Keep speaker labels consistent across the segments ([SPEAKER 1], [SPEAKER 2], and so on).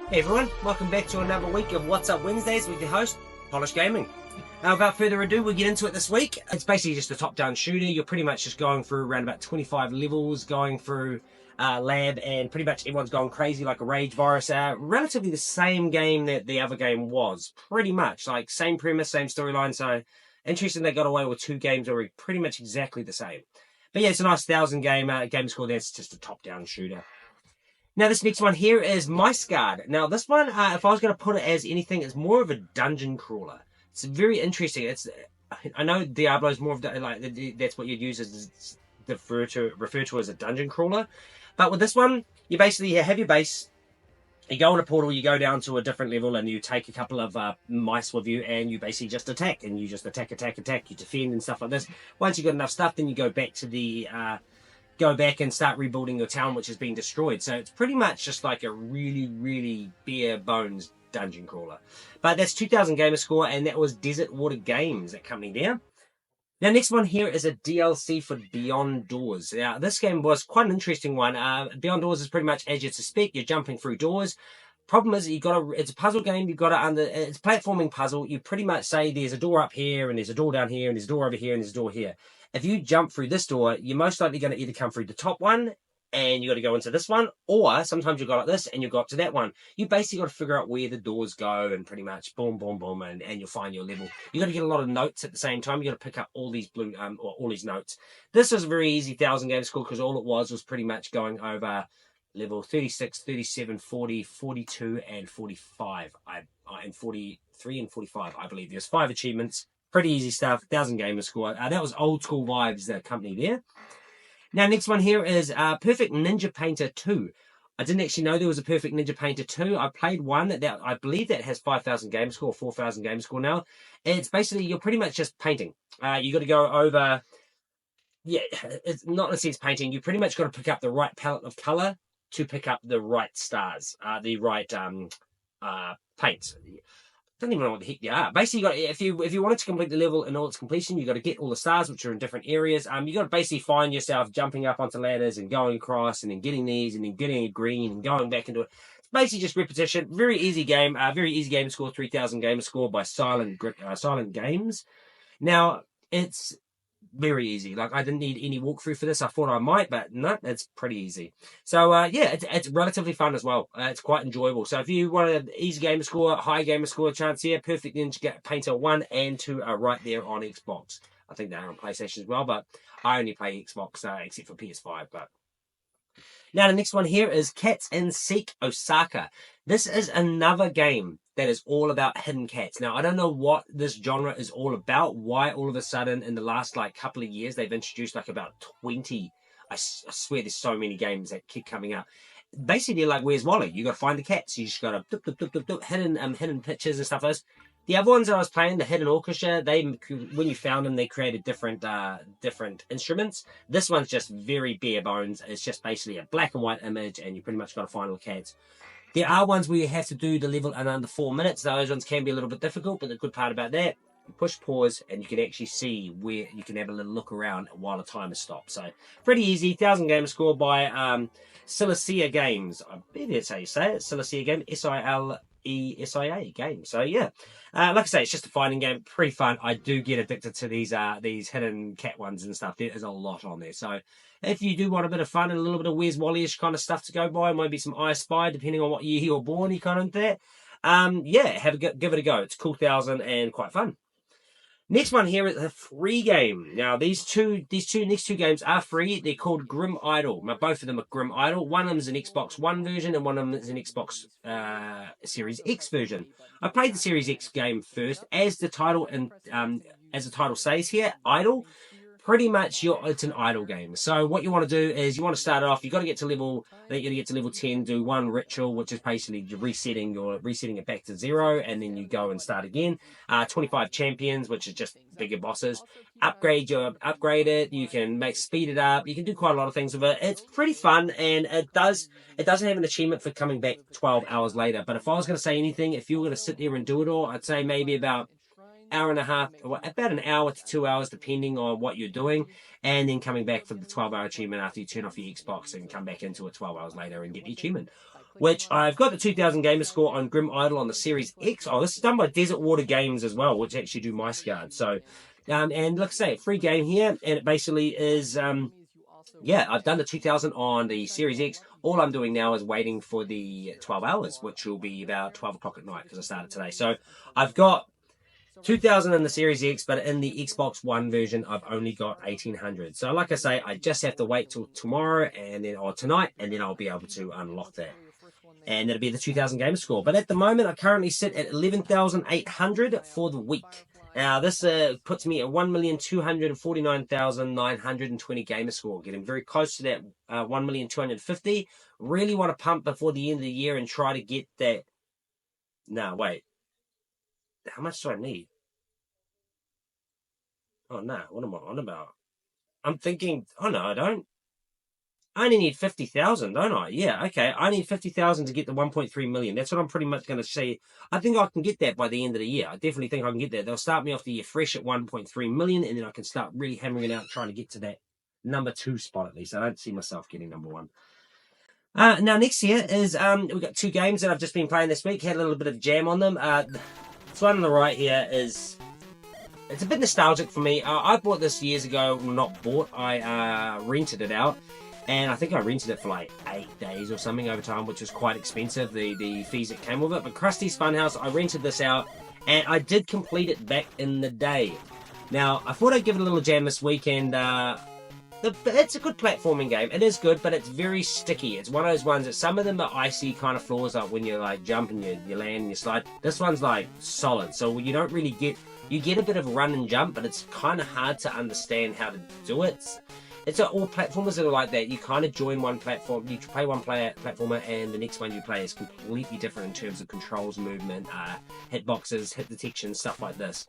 [SPEAKER 1] Hey everyone, welcome back to another week of What's Up Wednesdays with your host, Polish Gaming. Now, without further ado, we'll get into it this week. It's basically just a top-down shooter. You're pretty much just going through around about 25 levels, going through lab, and pretty much everyone's going crazy like a rage virus. Relatively the same game that the other game was. Pretty much, like same premise, same storyline. So, interesting they got away with two games that were pretty much exactly the same. But yeah, it's a nice 1,000 game score there. It's just a top-down shooter. Now, this next one here is Micegard. Now, this one, if I was going to put it as anything, it's more of a dungeon crawler. It's very interesting. I know Diablo is more of that's what you'd use as refer to as a dungeon crawler, but with this one, you basically have your base. You go on a portal, you go down to a different level, and you take a couple of mice with you, and you basically just attack, and you just attack. You defend and stuff like this. Once you've got enough stuff, then you go back to the go back and start rebuilding your town, which has been destroyed. So it's pretty much just like a really, really bare bones dungeon crawler. But that's 2,000 gamer score, and that was Desert Water Games, that company there. Now, next one here is a DLC for Beyond Doors. Now, this game was quite an interesting one. Beyond Doors is pretty much as you'd suspect. You're jumping through doors. Problem is, it's a puzzle game. It's a platforming puzzle. You pretty much say there's a door up here, and there's a door down here, and there's a door over here, and there's a door here. If you jump through this door, you're most likely going to either come through the top one, and you got to go into this one, or sometimes you go like this, and you go up to that one. You basically got to figure out where the doors go, and pretty much boom, boom, boom, and you'll find your level. You got to get a lot of notes at the same time. You got to pick up all these all these notes. This was a very easy 1,000 game score because all it was pretty much going over level 36, 37, 40, 42, and 45. And 43 and 45, I believe. There's 5 achievements. Pretty easy stuff. 1,000 gamer score. That was Old School Vibes, the company there. Now, next one here is Perfect Ninja Painter 2. I didn't actually know there was a Perfect Ninja Painter 2. I played one that I believe that has 5,000 game score, 4,000 game score now. It's basically, you're pretty much just painting. You got to go over, yeah, it's not in a sense painting. You pretty much got to pick up the right palette of color to pick up the right stars, the right paints. Don't even know what the heck they are. Basically, if you wanted to complete the level in all its completion, you got to get all the stars, which are in different areas. You got to basically find yourself jumping up onto ladders and going across, and then getting these, and then getting a green, and going back into it. It's basically just repetition. Very easy game. Very easy game score. 3,000 gamer score by Silent Games. Now it's very easy. Like, I didn't need any walkthrough for this. I thought I might, but no, it's pretty easy. So yeah, it's relatively fun as well. It's quite enjoyable. So if you want an easy gamer score, high gamer score chance here, Perfect Ninja Painter 1 and 2 are right there on Xbox. I think they're on PlayStation as well, but I only play Xbox except for PS5. But now the next one here is Cats and Seek Osaka. This is another game that is all about hidden cats. Now, I don't know what this genre is all about, why all of a sudden in the last couple of years they've introduced about 20. I swear there's so many games that keep coming up. Basically, like Where's Wally? You got to find the cats. You just got to hidden pictures and stuff like this. The other ones that I was playing, the Hidden Orchestra, when you found them, they created different instruments. This one's just very bare bones. It's just basically a black and white image, and you pretty much got to find all the cats. There are ones where you have to do the level in under 4 minutes. Those ones can be a little bit difficult, but the good part about that, you push pause, and you can actually see where you can have a little look around while the timer stops. So, pretty easy. 1,000 gamer score by Silesia Games. I bet that's how you say it. Silesia Games. SILESIA game. So yeah, like I say, it's just a fighting game. Pretty fun. I do get addicted to these hidden cat ones and stuff. There is a lot on there. So if you do want a bit of fun and a little bit of Where's Wally-ish kind of stuff to go by, maybe some I Spy, depending on what year you're born, you kind of that. Yeah, give it a go. It's a cool 1,000 and quite fun. Next one here is a free game. Now, these next two games are free. They're called Grim Idol. Now, both of them are Grim Idol. One of them is an Xbox One version, and one of them is an Xbox Series X version. I played the Series X game first, as the title says here, Idol. Pretty much, it's an idle game. So what you want to do is you want to start off. You got to get to level. I think you got to get to level 10. Do one ritual, which is basically resetting it back to 0, and then you go and start again. 25 champions, which is just bigger bosses. Upgrade it. You can speed it up. You can do quite a lot of things with it. It's pretty fun, and it doesn't have an achievement for coming back 12 hours later. But if I was going to say anything, if you were going to sit there and do it all, I'd say maybe about hour and a half, about an hour to 2 hours, depending on what you're doing, and then coming back for the 12-hour achievement after you turn off your Xbox and come back into it 12 hours later and get the achievement. which I've got the 2000 gamer score on Grim Idol on the Series X. Oh, this is done by Desert Water Games as well, which actually do Micegard. So, and like I say, free game here, and it basically is, yeah, I've done the 2000 on the Series X. All I'm doing now is waiting for the 12 hours, which will be about 12 o'clock at night because I started today. So I've got 2000 in the Series X, but in the Xbox One version, I've only got 1800. So like I say, I just have to wait till tomorrow or tonight, and then I'll be able to unlock that. And it'll be the 2000 gamer score. But at the moment, I currently sit at 11,800 for the week. Now, this puts me at 1,249,920 gamer score, getting very close to that 1,250,000. Really want to pump before the end of the year and try to get that. No, wait. How much do I need? Oh, no. What am I on about? I'm thinking, oh, no, I don't. I only need 50,000, don't I? Yeah, okay. I need 50,000 to get the 1.3 million. That's what I'm pretty much going to say. I think I can get that by the end of the year. I definitely think I can get that. They'll start me off the year fresh at 1.3 million, and then I can start really hammering it out, trying to get to that number 2 spot at least. I don't see myself getting number 1. Now, next here is, we've got 2 games that I've just been playing this week. Had a little bit of jam on them. This one on the right here is... It's a bit nostalgic for me. I bought this years ago. Well, not bought. I rented it out. And I think I rented it for like 8 days or something over time, which was quite expensive, the fees that came with it. But Krusty's Funhouse, I rented this out, and I did complete it back in the day. Now, I thought I'd give it a little jam this weekend. It's a good platforming game. It is good, but it's very sticky. It's one of those ones that some of them are icy kind of floors, like when you like jump and you land and you slide. This one's like solid, so you don't really get... You get a bit of run and jump, but it's kind of hard to understand how to do it. It's all platformers that are like that. You kind of join one platform, you play one platformer, and the next one you play is completely different in terms of controls, movement, hitboxes, hit detection, stuff like this.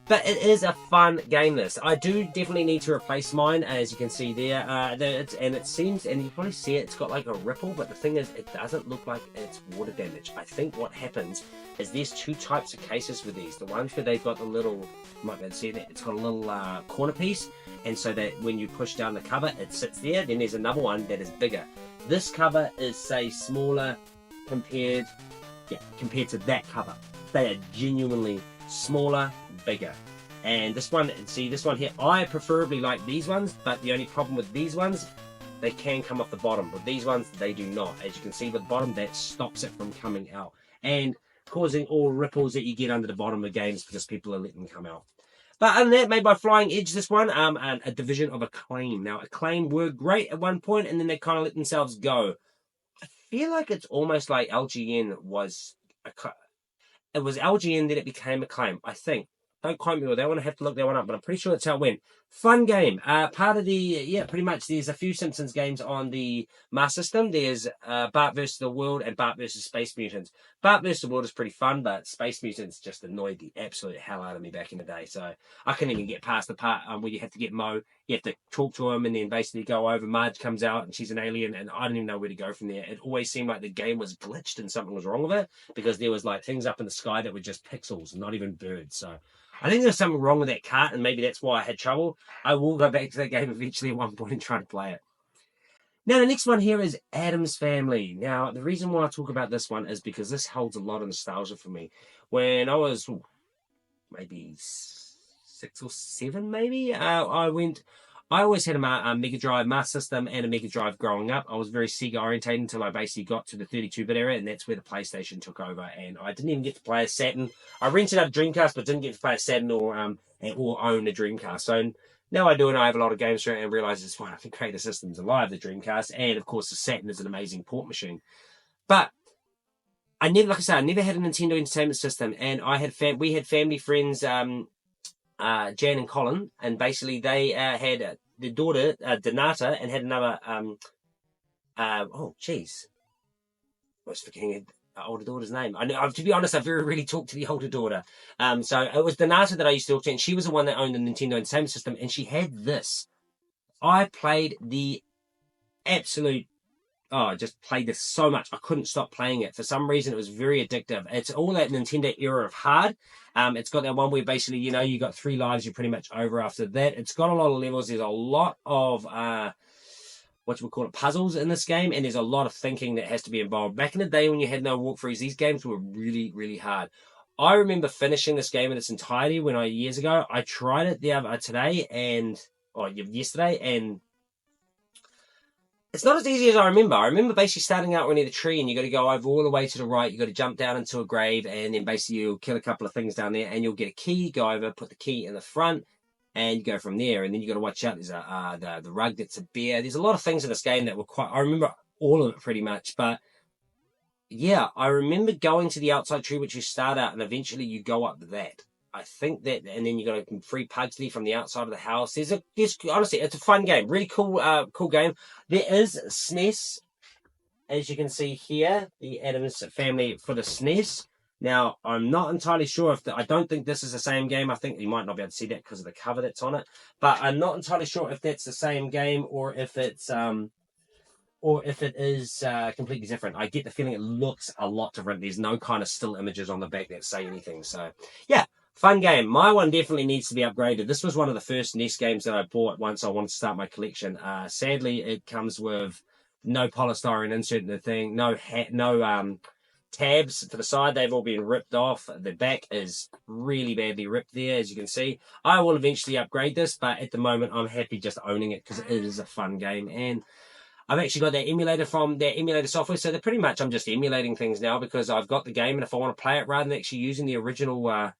[SPEAKER 1] But it is a fun game, this. I do definitely need to replace mine, as you can see there. And it seems, and you probably see it, it's got like a ripple, but the thing is, it doesn't look like it's water damage. I think what happens is there's 2 types of cases with these. The ones where they've got the little, you might be able to see that, it's got a little corner piece, and so that when you push down the cover, it sits there. Then there's another one that is bigger. This cover is, say, smaller compared to that cover. They are genuinely smaller, bigger. And this one, see this one here, I preferably like these ones, but the only problem with these ones, they can come off the bottom. But these ones, they do not. As you can see with the bottom, that stops it from coming out and causing all ripples that you get under the bottom of games because people are letting them come out. But other than that, made by Flying Edge, this one, and a division of Acclaim. Now, Acclaim were great at one point, and then they kind of let themselves go. I feel like it's almost like LGN was... It was LGN that it became Acclaim, I think. Don't quote me on that one. I have to look that one up, but I'm pretty sure that's how it went. Fun game. Part of the, pretty much there's a few Simpsons games on the Master System. There's Bart vs. the World and Bart vs. Space Mutants. Bart vs. the World is pretty fun, but Space Mutants just annoyed the absolute hell out of me back in the day. So I couldn't even get past the part where you have to get Mo. You have to talk to him and then basically go over. Marge comes out and she's an alien, and I don't even know where to go from there. It always seemed like the game was glitched and something was wrong with it because there was like things up in the sky that were just pixels, not even birds. So I think there's something wrong with that cart, and maybe that's why I had trouble. I will go back to that game eventually at one point and try to play it. Now, the next one here is Addams Family. Now, the reason why I talk about this one is because this holds a lot of nostalgia for me. When I was maybe 6 or 7, maybe, I always had a Mega Drive Master System and a Mega Drive growing up. I was very Sega orientated until I basically got to the 32-bit era, and that's where the PlayStation took over. And I didn't even get to play a Saturn. I rented out a Dreamcast, but didn't get to play a Saturn or own a Dreamcast. So now I do, and I have a lot of games for it, and realize it's one of the greatest systems alive, the Dreamcast. And of course, the Saturn is an amazing port machine. But I never, like I said, I never had a Nintendo Entertainment System, and we had family friends. Jan and Colin, and basically they had their daughter Donata, and had another I was forgetting the older daughter's name. To be honest, I've very rarely talked to the older daughter. So it was Donata that I used to talk to, and she was the one that owned the Nintendo Entertainment System, and she had this. I played the absolute... I just played this so much. I couldn't stop playing it. For some reason, it was very addictive. It's all that Nintendo era of hard. It's got that one where basically, you got 3 lives, you're pretty much over after that. It's got a lot of levels. There's a lot of what you would call it, puzzles in this game, and there's a lot of thinking that has to be involved. Back in the day when you had no walkthroughs, these games were really, really hard. I remember finishing this game in its entirety years ago. I tried it yesterday, and it's not as easy as I remember. I remember basically starting out near the tree, and you got to go over all the way to the right. You got to jump down into a grave, and then basically you'll kill a couple of things down there, and you'll get a key. Go over, put the key in the front, and you go from there. And then you got to watch out. There's the rug that's a bear. There's a lot of things in this game that were I remember all of it pretty much, but yeah, I remember going to the outside tree, which you start out, and eventually you go up that. I think that, and then you got a free Pugsley from the outside of the house. There's honestly, it's a fun game, really cool, cool game. There is SNES, as you can see here, the Addams Family for the SNES. Now, I'm not entirely sure I don't think this is the same game. I think you might not be able to see that because of the cover that's on it, but I'm not entirely sure if that's the same game or if it is completely different. I get the feeling it looks a lot different. There's no kind of still images on the back that say anything. So, yeah. Fun game. My one definitely needs to be upgraded. This was one of the first NES games that I bought once I wanted to start my collection. Sadly, it comes with no polystyrene insert in the thing, no tabs to the side. They've all been ripped off. The back is really badly ripped there, as you can see. I will eventually upgrade this, but at the moment, I'm happy just owning it because it is a fun game. And I've actually got that emulator from their emulator software, so pretty much I'm just emulating things now because I've got the game, and if I want to play it rather than actually using the original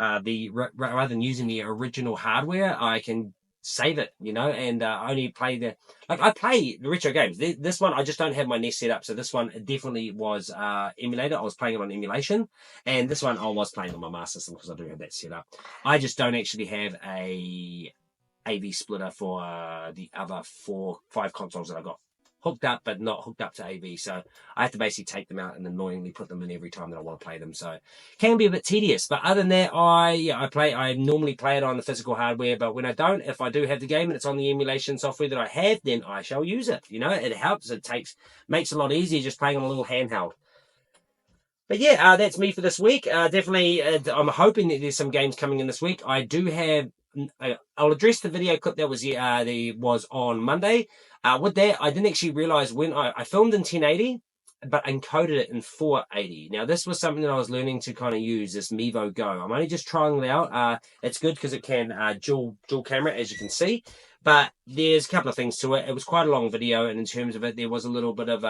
[SPEAKER 1] rather than using the original hardware, I can save it, you know, and only play I play the retro games. This one, I just don't have my NES set up, so this one definitely was emulator. I was playing it on emulation, and this one I was playing on my Master System because I do have that set up. I just don't actually have a AV splitter for the other 5 consoles that I got hooked up, but not hooked up to AV. So I have to basically take them out and annoyingly put them in every time that I want to play them. So it can be a bit tedious. But other than that, I normally play it on the physical hardware. But when I don't, if I do have the game and it's on the emulation software that I have, then I shall use it. You know, it helps. It makes it a lot easier just playing on a little handheld. But yeah, that's me for this week. Definitely, I'm hoping that there's some games coming in this week. I do have. I'll address the video clip that was on Monday. With that, I didn't actually realize when I filmed in 1080, but encoded it in 480. Now, this was something that I was learning to kind of use, this Mevo Go. I'm only just trying it out. It's good because it can dual camera, as you can see. But there's a couple of things to it. It was quite a long video, and in terms of it, there was a little bit of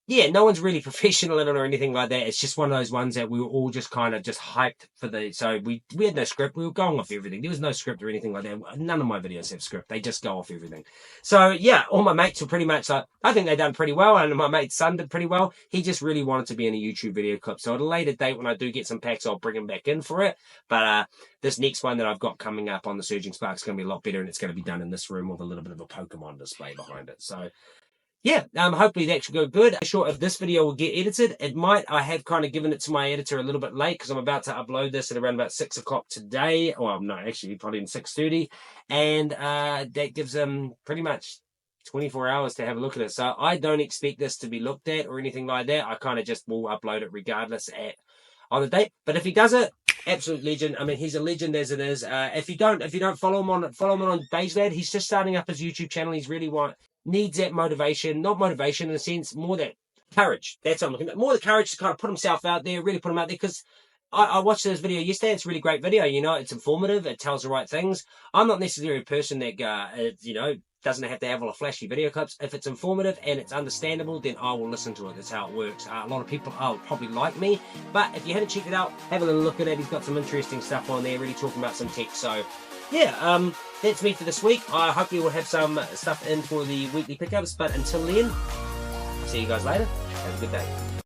[SPEAKER 1] yeah, no one's really professional in it or anything like that. It's just one of those ones that we were all just kind of just hyped for so we had no script. We were going off everything. There was no script or anything like that. None of my videos have script. They just go off everything. So yeah, all my mates were pretty much like, I think they done pretty well, and my mate's son did pretty well. He just really wanted to be in a YouTube video clip. So at a later date, when I do get some packs, I'll bring him back in for it. But this next one that I've got coming up on the Surging Spark is going to be a lot better, and it's going to be done in this room with a little bit of a Pokemon display behind it. So yeah, hopefully that should go good. I'm sure if this video will get edited, it might. I have kind of given it to my editor a little bit late because I'm about to upload this at around about 6 o'clock today. Well, no, actually, probably in 6:30. And that gives them pretty much 24 hours to have a look at it. So I don't expect this to be looked at or anything like that. I kind of just will upload it regardless on the date. But if he does it, absolute legend. I mean, he's a legend as it is. If you don't follow him on Beige Lad, he's just starting up his YouTube channel. He's really needs that motivation, not motivation in a sense, more that courage. That's what I'm looking at. More the courage to kind of put himself out there, really put him out there, because I watched this video yesterday. It's a really great video. You know, it's informative. It tells the right things. I'm not necessarily a person that, you know, doesn't have to have all the flashy video clips. If it's informative and it's understandable, then I will listen to it. That's how it works. A lot of people probably like me, but if you haven't checked it out, have a little look at it. He's got some interesting stuff on there, really talking about some tech. So yeah, that's me for this week. Hopefully we'll have some stuff in for the weekly pickups, but until then, see you guys later. Have a good day.